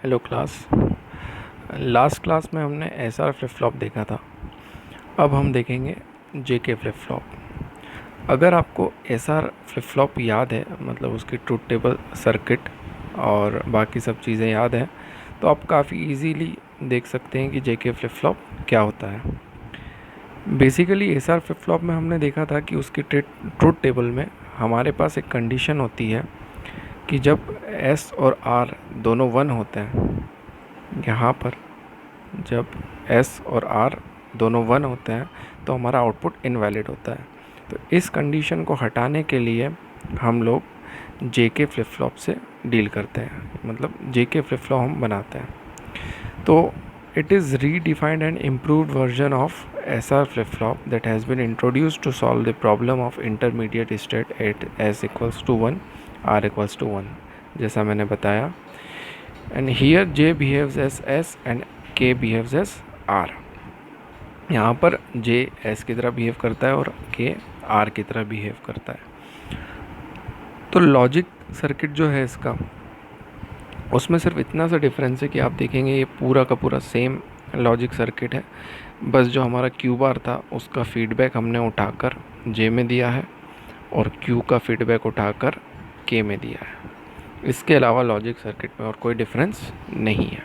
Hello class. Last class में हमने S R flip flop देखा था। अब हम देखेंगे जे के फ्लिप फ्लॉप। अगर आपको एस आर फ्लिप फ्लॉप याद है, मतलब उसकी ट्रूथ टेबल, सर्किट और बाकी सब चीज़ें याद हैं, तो आप काफ़ी इजीली देख सकते हैं कि जे के फ्लिप फ्लॉप क्या होता है। Basically S R flip flop में हमने देखा था कि उसकी ट्रूथ टेबल में हमारे पास एक कंडीशन होती है कि जब एस और आर दोनों वन होते हैं, यहाँ पर जब एस और आर दोनों वन होते हैं तो हमारा आउटपुट इनवैलिड होता है। तो इस कंडीशन को हटाने के लिए हम लोग जे के फ्लिप फ्लॉप से डील करते हैं, मतलब जे के फ्लिप फ्लॉप हम बनाते हैं। तो it is redefined and improved version of SR flip-flop that has been introduced to solve the problem of intermediate state at S equals to 1, R equals to 1, जैसा मैंने बताया। And here J behaves as S and K behaves as R। यहाँ पर J S की तरह behave करता है और K R की तरह बिहेव करता है। तो लॉजिक सर्किट जो है इसका, उसमें सिर्फ इतना सा डिफरेंस है कि आप देखेंगे ये पूरा का पूरा सेम लॉजिक सर्किट है, बस जो हमारा क्यू बार था उसका फीडबैक हमने उठाकर जे में दिया है और क्यू का फीडबैक उठाकर के में दिया है। इसके अलावा लॉजिक सर्किट में और कोई डिफरेंस नहीं है।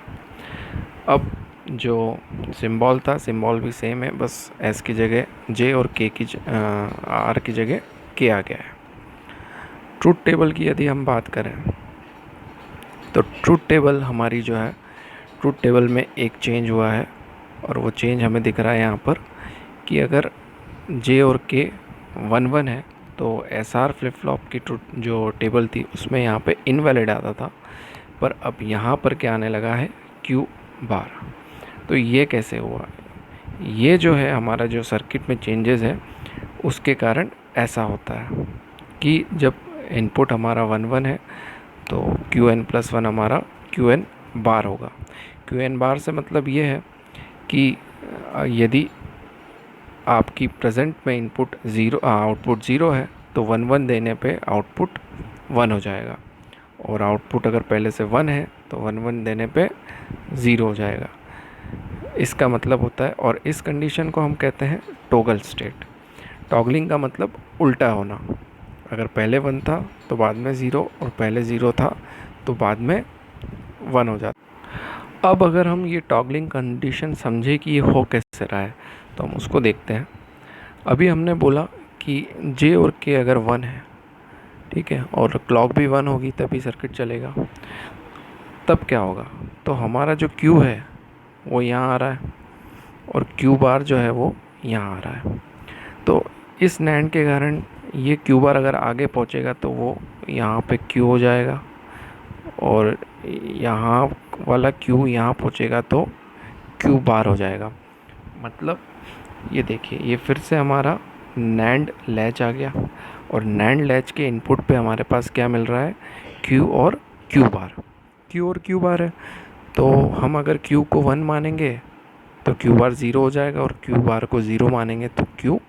अब जो सिंबल था, सिंबल भी सेम है, बस एस की जगह जे और के की आर की जगह के आ गया है। ट्रूथ टेबल की यदि हम बात करें तो ट्रूथ टेबल हमारी जो है, ट्रूथ टेबल में एक चेंज हुआ है और वो चेंज हमें दिख रहा है यहाँ पर कि अगर जे और के 1-1 है तो एस आर फ्लिप फ्लॉप की ट्रूथ जो टेबल थी उसमें यहाँ पे इनवैलिड आता था, पर अब यहाँ पर क्या आने लगा है, क्यू बार। तो ये कैसे हुआ? ये जो है हमारा जो सर्किट में चेंजेस है उसके कारण ऐसा होता है कि जब इनपुट हमारा 1-1 है तो क्यू एन प्लस वन हमारा क्यू एन बार होगा। क्यू एन बार से मतलब ये है कि यदि आपकी प्रेजेंट में इनपुट आउटपुट ज़ीरो है तो 1-1 देने पे आउटपुट 1 हो जाएगा, और आउटपुट अगर पहले से 1 है तो 1-1 देने पे 0 हो जाएगा। इसका मतलब होता है, और इस कंडीशन को हम कहते हैं टॉगल स्टेट। टॉगलिंग का मतलब उल्टा होना, अगर पहले 1 था तो बाद में 0, और पहले 0 था तो बाद में 1 हो जाता। अब अगर हम ये टॉगलिंग कंडीशन समझे कि ये हो कैसे रहा है तो हम उसको देखते हैं। अभी हमने बोला कि जे और के अगर 1 है, ठीक है, और क्लॉक भी 1 होगी तभी सर्किट चलेगा। तब क्या होगा, तो हमारा जो क्यू है वो यहाँ आ रहा है और क्यू बार जो है वो यहाँ आ रहा है। तो इस नैंड के कारण ये क्यू बार अगर आगे पहुँचेगा तो वो यहाँ पे क्यू हो जाएगा, और यहाँ वाला क्यू यहाँ पहुँचेगा तो क्यू बार हो जाएगा। मतलब ये देखिए, ये फिर से हमारा नैंड लैच आ गया, और नैंड लैच के इनपुट पे हमारे पास क्या मिल रहा है, क्यू और क्यू बार। क्यू और क्यू बार है तो हम अगर क्यू को 1 मानेंगे तो क्यू बार 0 हो जाएगा, और क्यू बार को 0 मानेंगे तो क्यू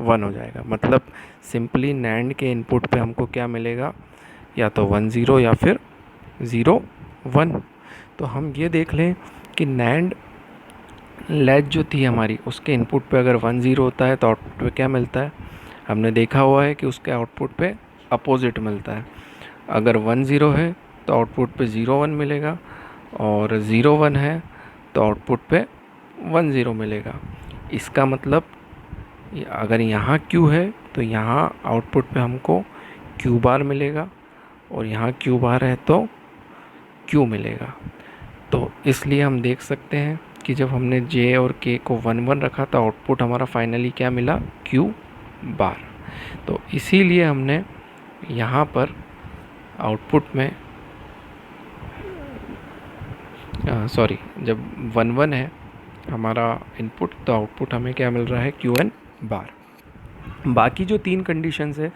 1 हो जाएगा। मतलब सिंपली नैंड के इनपुट पे हमको क्या मिलेगा, या तो 1-0 या फिर 0-1। तो हम ये देख लें कि नैंड लैच जो थी हमारी, उसके इनपुट पे अगर 1-0 होता है तो आउटपुट पे क्या मिलता है, हमने देखा हुआ है कि उसके आउटपुट पे अपोजिट मिलता है। अगर 1-0 है तो आउटपुट पे 0-1 मिलेगा, और 0-1 है तो आउटपुट पे 1-0 मिलेगा। इसका मतलब अगर यहाँ क्यू है तो यहाँ आउटपुट पे हमको क्यू बार मिलेगा, और यहाँ क्यू बार है तो क्यू मिलेगा। तो इसलिए हम देख सकते हैं कि जब हमने जे और के को 1-1 रखा तो आउटपुट हमारा फाइनली क्या मिला, क्यू बार। तो इसीलिए हमने यहाँ पर आउटपुट में जब 1-1 है हमारा इनपुट तो आउटपुट हमें क्या मिल रहा है, क्यू एन बार। बाकी जो 3 कंडीशंस है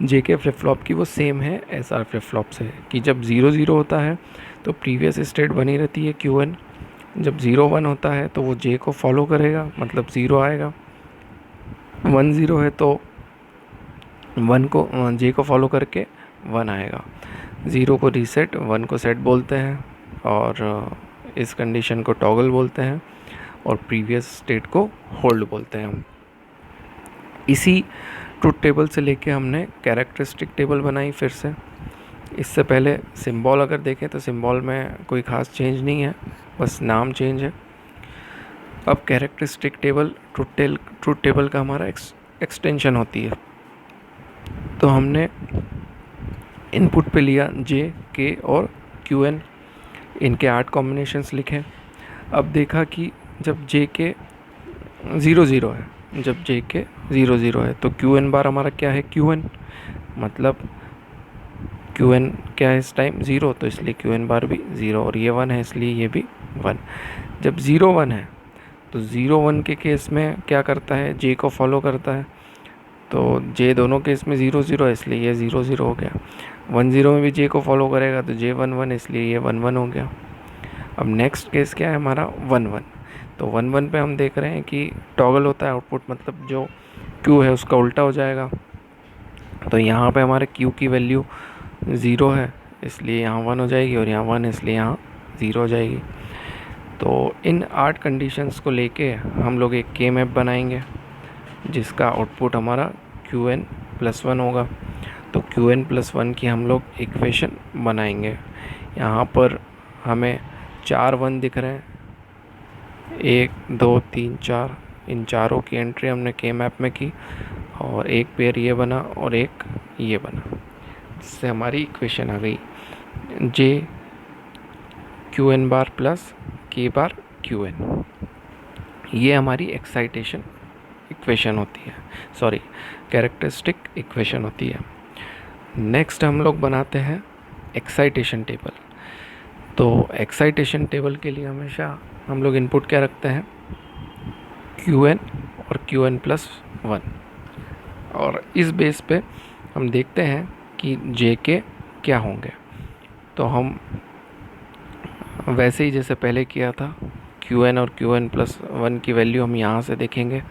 जे के फ्लिप फ्लॉप की वो सेम है एस आर फ्लिप फ्लॉप से, कि जब 0-0 होता है तो प्रीवियस स्टेट बनी रहती है क्यू एन, जब 0-1 होता है तो वो जे को फॉलो करेगा, मतलब 0 आएगा। 1-0 है तो 1 को जे को फॉलो करके 1 आएगा। 0 को रीसेट, 1 को सेट बोलते हैं, और इस कंडीशन को टॉगल बोलते हैं और प्रीवियस स्टेट को होल्ड बोलते हैं हम। इसी ट्रुथ टेबल से लेके हमने कैरेक्टरिस्टिक टेबल बनाई फिर से। इससे पहले सिंबल अगर देखें तो सिंबल में कोई ख़ास चेंज नहीं है, बस नाम चेंज है। अब कैरेक्टरिस्टिक टेबल ट्रुथ टेबल का हमारा एक्सटेंशन होती है। तो हमने इनपुट पे लिया जे, के और क्यू एन, इनके 8 कॉम्बिनेशंस लिखे। अब देखा कि जब जे के 0 0 है, जब जे के 0 0 है तो क्यू एन बार हमारा क्या है, क्यू एन, मतलब क्यू एन क्या है इस टाइम 0, तो इसलिए क्यू एन बार भी 0, और ये 1 है इसलिए ये भी 1। जब 0 1 है तो 0 1 के केस में क्या करता है, जे को फॉलो करता है, तो जे दोनों केस में 0 0 है इसलिए ये 0 0 हो गया। 1 0 में भी जे को फॉलो करेगा तो जे 1 1 इसलिए ये 1 1 हो गया। अब नेक्स्ट केस क्या है हमारा, 1 1। तो 1 1 पे हम देख रहे हैं कि टॉगल होता है आउटपुट, मतलब जो क्यू है उसका उल्टा हो जाएगा। तो यहाँ पे हमारे क्यू की वैल्यू 0 है इसलिए यहाँ 1 हो जाएगी, और यहाँ 1 इसलिए यहाँ 0 हो जाएगी। तो इन 8 कंडीशंस को लेके हम लोग एक के मैप बनाएंगे जिसका आउटपुट हमारा Qn+1 होगा। तो Qn+1 की हम लोग इक्वेशन बनाएंगे। यहाँ पर हमें 4 1 दिख रहे हैं, 1 2 3 4, इन चारों की एंट्री हमने के मैप में की, और एक पेयर ये बना और एक ये बना, जिससे हमारी इक्वेशन आ गई जे Qn बार प्लस के बार Qn। ये हमारी एक्साइटेशन इक्वेशन होती है, सॉरी कैरेक्टरिस्टिक इक्वेशन होती है। नेक्स्ट हम लोग बनाते हैं एक्साइटेशन टेबल। तो एक्साइटेशन टेबल के लिए हमेशा हम लोग इनपुट क्या रखते हैं, Qn और Qn+1, और इस बेस पे हम देखते हैं कि जे के क्या होंगे। तो हम वैसे ही जैसे पहले किया था, Qn और Qn+1 की वैल्यू हम यहाँ से देखेंगे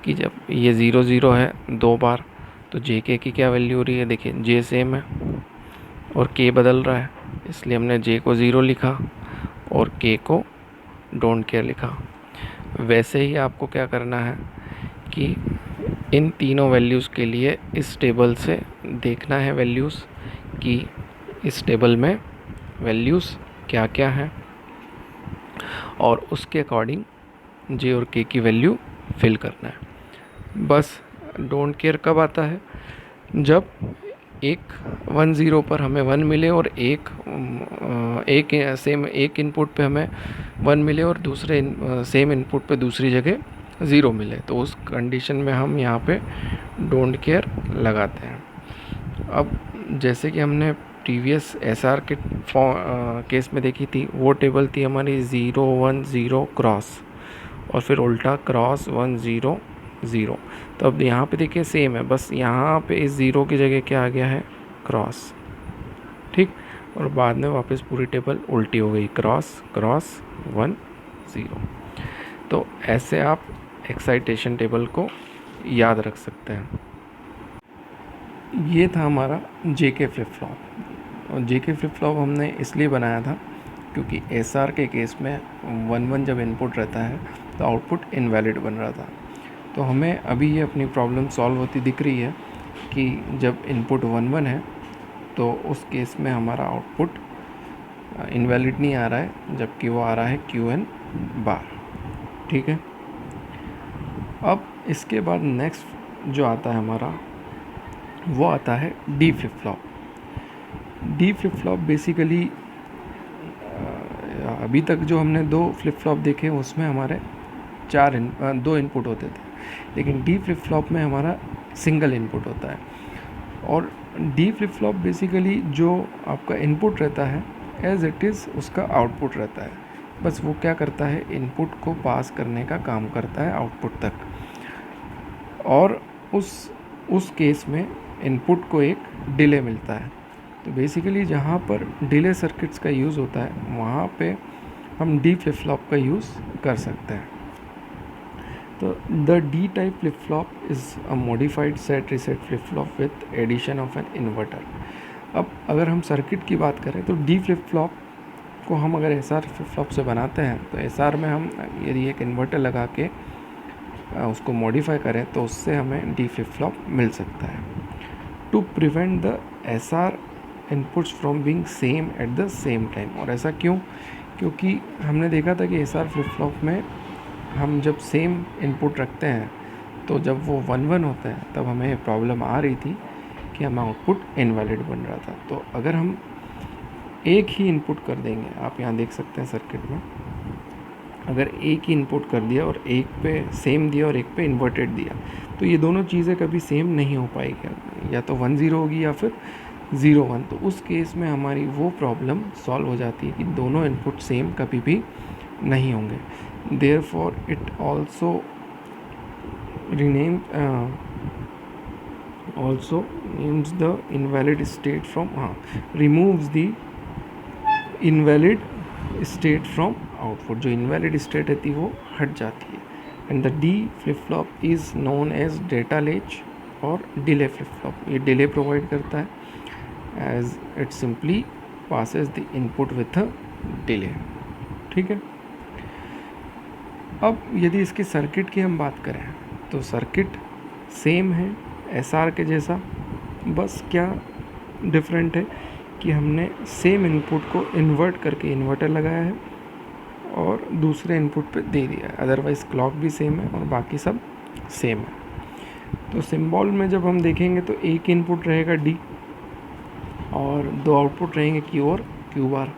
कि जब ये 0 0 है 2 बार, तो जे के की क्या वैल्यू हो रही है, देखिए जे सेम है और के बदल रहा है, इसलिए हमने जे को 0 लिखा और के को डोंट केयर लिखा। वैसे ही आपको क्या करना है कि इन तीनों वैल्यूज़ के लिए इस टेबल से देखना है वैल्यूज़ कि इस टेबल में वैल्यूज़ क्या क्या हैं, और उसके अकॉर्डिंग जे और के की वैल्यू फिल करना है। बस डोंट केयर कब आता है, जब एक 1 0 पर हमें 1 मिले और एक सेम एक इनपुट पे हमें 1 मिले और दूसरे सेम इनपुट पे दूसरी जगह 0 मिले, तो उस कंडीशन में हम यहाँ पे डोंट केयर लगाते हैं। अब जैसे कि हमने प्रीवियस एसआर के केस में देखी थी, वो टेबल थी हमारी 0 1 0 क्रॉस, और फिर उल्टा क्रॉस 1 0 0। तो अब यहाँ पे देखिए सेम है, बस यहाँ पे इस 0 की जगह क्या आ गया है, क्रॉस, ठीक, और बाद में वापस पूरी टेबल उल्टी हो गई, क्रॉस क्रॉस 1 0। तो ऐसे आप एक्साइटेशन टेबल को याद रख सकते हैं। ये था हमारा जेके फ्लिप फ्लॉप, और जेके फ्लिप फ्लॉप हमने इसलिए बनाया था क्योंकि एसआर के केस में 1 1 जब इनपुट रहता है तो आउटपुट इनवैलिड बन रहा था। तो हमें अभी ये अपनी प्रॉब्लम सॉल्व होती दिख रही है कि जब इनपुट 1 1 है तो उस केस में हमारा आउटपुट इनवैलिड नहीं आ रहा है, जबकि वो आ रहा है Qn बार, ठीक है। अब इसके बाद नेक्स्ट जो आता है हमारा, वो आता है D flip flop. D flip flop basically अभी तक जो हमने 2 फ्लिप फ्लॉप देखे उसमें हमारे 2 इनपुट होते थे, लेकिन डी फ्लिप फ्लॉप में हमारा सिंगल इनपुट होता है। और डी फ्लिप फ्लॉप बेसिकली जो आपका इनपुट रहता है एज इट इज़ उसका आउटपुट रहता है, बस वो क्या करता है, इनपुट को पास करने का काम करता है आउटपुट तक। और उस केस में इनपुट को एक डिले मिलता है। तो बेसिकली जहाँ पर डिले सर्किट्स का यूज़ होता है वहाँ पे हम डी फ्लिप फ्लॉप का यूज़ कर सकते हैं। तो the D type flip flop is a modified set reset flip flop with addition of an inverter. अब अगर हम सर्किट की बात करें तो डी फ्लिप फ्लॉप को हम अगर एस आर फ्लिप फ्लॉप से बनाते हैं तो एस आर में हम यदि एक इन्वर्टर लगा के उसको मॉडिफाई करें तो उससे हमें डी फ्लिप फ्लॉप मिल सकता है। To prevent the S R inputs from being same at the same time. और ऐसा क्यों? क्योंकि हमने देखा था कि एस आर फ्लिप फ्लॉप में हम जब सेम इनपुट रखते हैं तो जब वो 1-1 होते हैं तब हमें प्रॉब्लम आ रही थी कि हमें आउटपुट इनवैलिड बन रहा था। तो अगर हम एक ही इनपुट कर देंगे, आप यहाँ देख सकते हैं सर्किट में, अगर एक ही इनपुट कर दिया और एक पे सेम दिया और एक पे इन्वर्टेड दिया तो ये दोनों चीज़ें कभी सेम नहीं हो पाएगी, या तो 1-0 होगी या फिर 0-1। तो उस केस में हमारी वो प्रॉब्लम सॉल्व हो जाती है कि दोनों इनपुट सेम कभी भी नहीं होंगे। Therefore it also names the invalid state from removes the invalid state from output. जो इनवैलिड स्टेट रहती है वो हट जाती है। And the D flip flop is known as data latch और डिले फ्लिप फ्लॉप। ये डिले प्रोवाइड करता है as it simply passes the input with a delay. ठीक है। अब यदि इसके सर्किट की हम बात करें तो सर्किट सेम है एसआर के जैसा, बस क्या डिफरेंट है कि हमने सेम इनपुट को इन्वर्ट करके इन्वर्टर लगाया है और दूसरे इनपुट पे दे दिया है। अदरवाइज़ क्लॉक भी सेम है और बाकी सब सेम है। तो सिंबल में जब हम देखेंगे तो एक इनपुट रहेगा डी और दो आउटपुट रहेंगे क्यू और क्यू बार।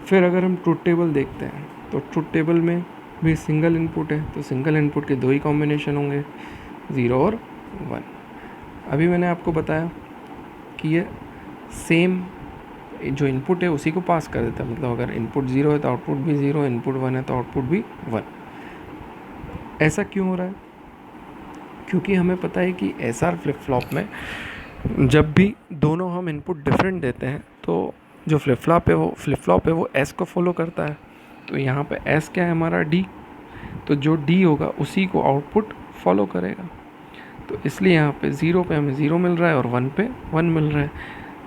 फिर अगर हम ट्रुथ टेबल देखते हैं तो ट्रुथ टेबल में भी सिंगल इनपुट है, तो सिंगल इनपुट के दो ही कॉम्बिनेशन होंगे, 0 और 1। अभी मैंने आपको बताया कि ये सेम जो इनपुट है उसी को पास कर देता है। मतलब अगर इनपुट 0 है तो आउटपुट भी 0, इनपुट 1 है तो आउटपुट भी 1। ऐसा क्यों हो रहा है? क्योंकि हमें पता है कि एस आर फ्लिप फ्लॉप में जब भी दोनों हम इनपुट डिफरेंट देते हैं तो जो फ्लिप फ्लॉप है वो एस को फॉलो करता है। तो यहाँ पे एस क्या है हमारा डी, तो जो डी होगा उसी को आउटपुट फॉलो करेगा। तो इसलिए यहाँ पे 0 पे हमें 0 मिल रहा है और 1 पे 1 मिल रहा है,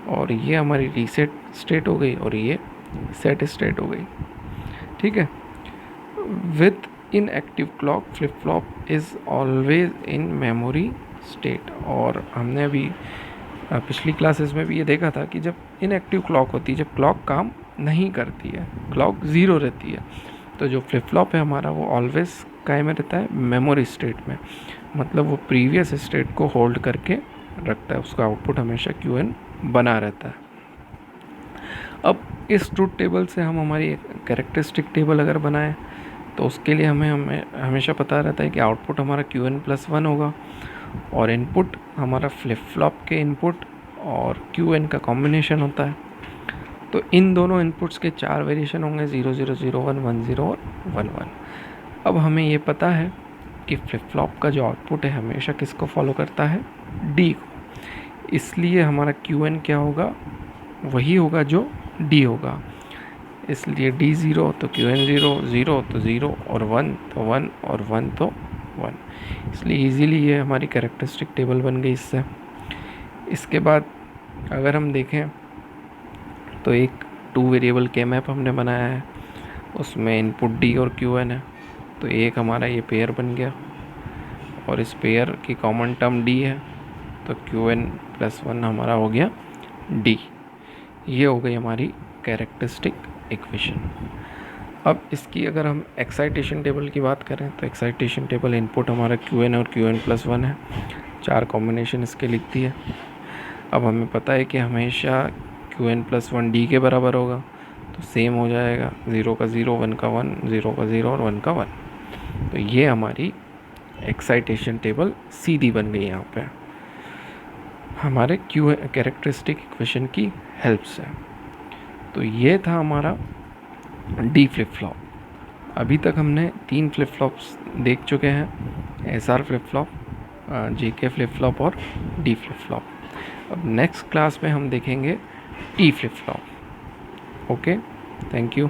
और ये हमारी रीसेट स्टेट हो गई और ये सेट स्टेट हो गई। ठीक है। With in active clock flip flop is always in memory state. और हमने अभी पिछली क्लासेस में भी ये देखा था कि जब इनएक्टिव क्लॉक होती है, जब क्लॉक काम नहीं करती है, क्लॉक 0 रहती है, तो जो फ्लिप फ्लॉप है हमारा वो ऑलवेज काय में रहता है, मेमोरी स्टेट में। मतलब वो प्रीवियस स्टेट को होल्ड करके रखता है, उसका आउटपुट हमेशा QN बना रहता है। अब इस ट्रुथ टेबल से हम हमारी कैरेक्टरिस्टिक टेबल अगर बनाएं तो उसके लिए हमें हमेशा पता रहता है कि आउटपुट हमारा QN+1 होगा और इनपुट हमारा फ्लिप फ्लॉप के इनपुट और QN का कॉम्बिनेशन होता है। तो इन दोनों इनपुट्स के 4 वेरिएशन होंगे, 0 0 0 1 1 0 और 1 1। अब हमें ये पता है कि फ्लिप फ्लॉप का जो आउटपुट है हमेशा किसको फॉलो करता है, डी को। इसलिए हमारा QN क्या होगा, वही होगा जो डी होगा। इसलिए डी 0 तो QN 0, 0 तो 0 और 1 तो 1 और 1 तो 1। इसलिए इजीली ये हमारी कैरेक्टरिस्टिक टेबल बन गई इससे। इसके बाद अगर हम देखें तो एक 2 वेरिएबल के मैप हमने बनाया है, उसमें इनपुट डी और QN है। तो एक हमारा ये पेयर बन गया और इस पेयर की कॉमन टर्म डी है, तो QN+1 हमारा हो गया डी। ये हो गई हमारी कैरेक्टरिस्टिक इक्वेशन। अब इसकी अगर हम एक्साइटेशन टेबल की बात करें तो एक्साइटेशन टेबल इनपुट हमारा QN और QN+1 है, 4 कॉम्बिनेशन इसके लिखती है। अब हमें पता है कि हमेशा QN+1 डी के बराबर होगा, तो सेम हो जाएगा, 0 का 0, 1 का 1, 0 का 0 और 1 का 1। तो ये हमारी एक्साइटेशन टेबल सीधी बन गई यहाँ पे हमारे कैरेक्टरिस्टिक इक्वेशन की हेल्प से। तो ये था हमारा डी फ्लिप फ्लॉप। अभी तक हमने 3 फ्लिप फ्लॉप्स देख चुके हैं, SR flip flop, JK flip flop और डी फ्लिप फ्लॉप। अब नेक्स्ट क्लास में हम देखेंगे T flip flop. Okay, thank you.